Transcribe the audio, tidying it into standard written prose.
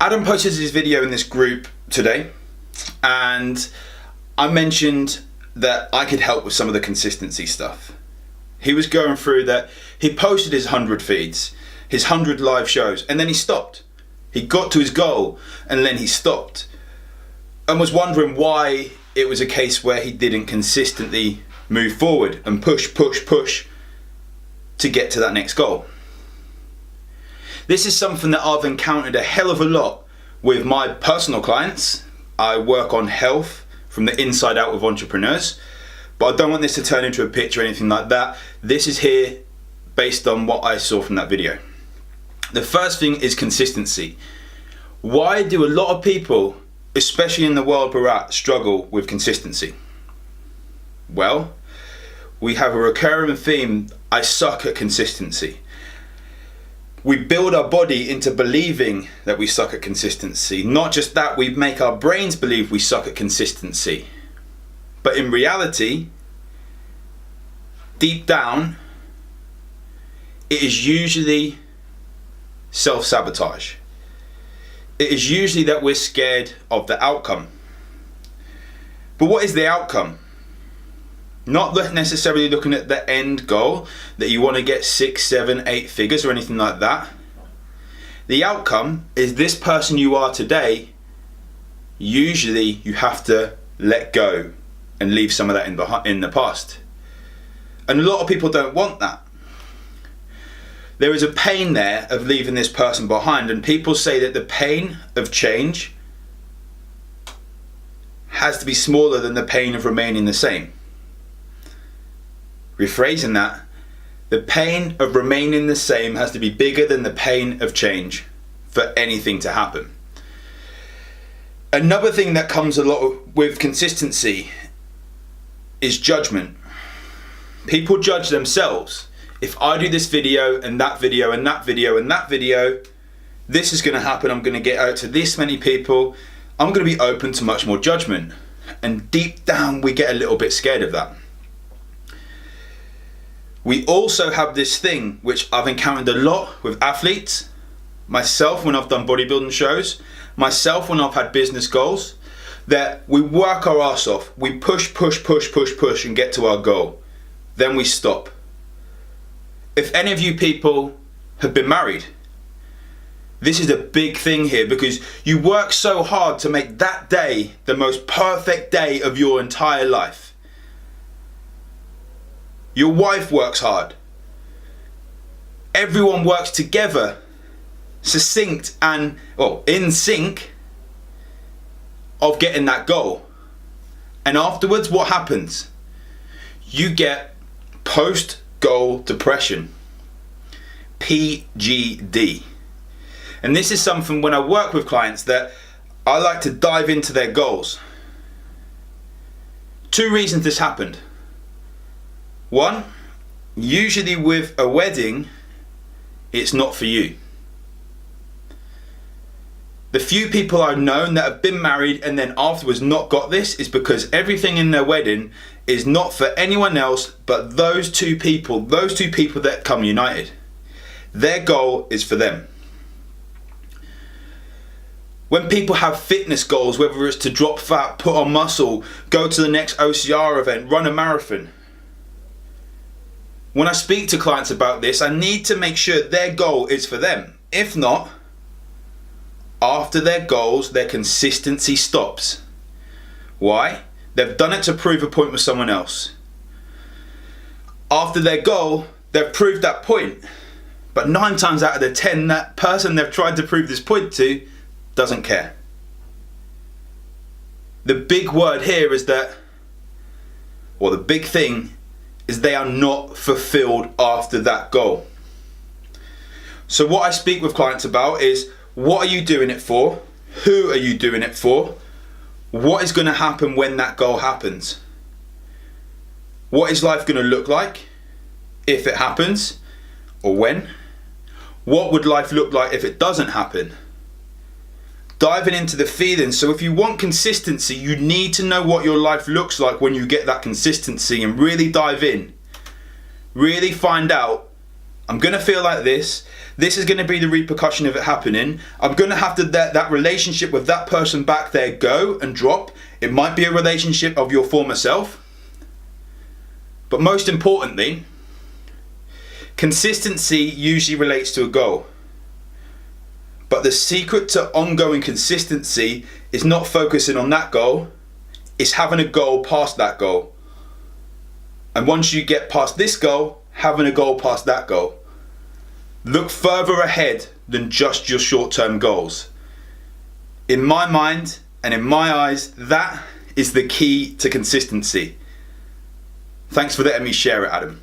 Adam posted his video in this group today, and I mentioned that I could help with some of the consistency stuff. He was going through that. He posted his 100 feeds, his 100 live shows, and then he stopped. He got to his goal and then he stopped, and was wondering why it was a case where he didn't consistently move forward and push to get to that next goal. This is something that I've encountered a hell of a lot with my personal clients. I work on health from the inside out with entrepreneurs, but I don't want this to turn into a pitch or anything like that. This is here based on what I saw from that video. The first thing is consistency. Why do a lot of people, especially in the world we're at, struggle with consistency? Well, we have a recurring theme: I suck at consistency. We build our body into believing that we suck at consistency. Not just that, we make our brains believe we suck at consistency. But in reality, deep down, it is usually self-sabotage. It is usually that we're scared of the outcome. But what is the outcome? Not necessarily looking at the end goal, that you want to get 6, 7, 8 figures or anything like that. The outcome is this person you are today. Usually you have to let go and leave some of that in the past. And a lot of people don't want that. There is a pain there of leaving this person behind, and people say that the pain of change has to be smaller than the pain of remaining the same. Rephrasing that, the pain of remaining the same has to be bigger than the pain of change for anything to happen. Another thing that comes a lot with consistency is judgment. People judge themselves. If I do this video and that video and that video and that video, this is going to happen. I'm going to get out to this many people. I'm going to be open to much more judgment. And deep down, we get a little bit scared of that. We also have this thing, which I've encountered a lot with athletes, myself when I've done bodybuilding shows, myself when I've had business goals, that we work our ass off. We push and get to our goal. Then we stop. If any of you people have been married, this is a big thing here, because you work so hard to make that day the most perfect day of your entire life. Your wife works hard. Everyone works together, succinct and, in sync of getting that goal. And afterwards, what happens? You get post-goal depression, PGD. And this is something when I work with clients that I like to dive into their goals. 2 reasons this happened. 1, usually with a wedding, it's not for you. The few people I've known that have been married and then afterwards not got this is because everything in their wedding is not for anyone else but those two people that come united. Their goal is for them. When people have fitness goals, whether it's to drop fat, put on muscle, go to the next OCR event, run a marathon, when I speak to clients about this, I need to make sure their goal is for them. If not, after their goals, their consistency stops. Why? They've done it to prove a point with someone else. After their goal, they've proved that point. But 9 times out of the 10, that person they've tried to prove this point to doesn't care. The big word here is that, or the big thing, is they are not fulfilled after that goal. So what I speak with clients about is, what are you doing it for? Who are you doing it for? What is going to happen when that goal happens? What is life going to look like if it happens, or when? What would life look like if it doesn't happen? Diving into the feelings. So if you want consistency, you need to know what your life looks like when you get that consistency, and really dive in. Really find out, I'm going to feel like this This is going to be the repercussion of it happening. I'm going to have to let that relationship with that person back there go and drop. It might be a relationship of your former self. But most importantly, consistency usually relates to a goal. But the secret to ongoing consistency is not focusing on that goal, it's having a goal past that goal. And once you get past this goal, having a goal past that goal. Look further ahead than just your short-term goals. In my mind and in my eyes, that is the key to consistency. Thanks for letting me share it, Adam.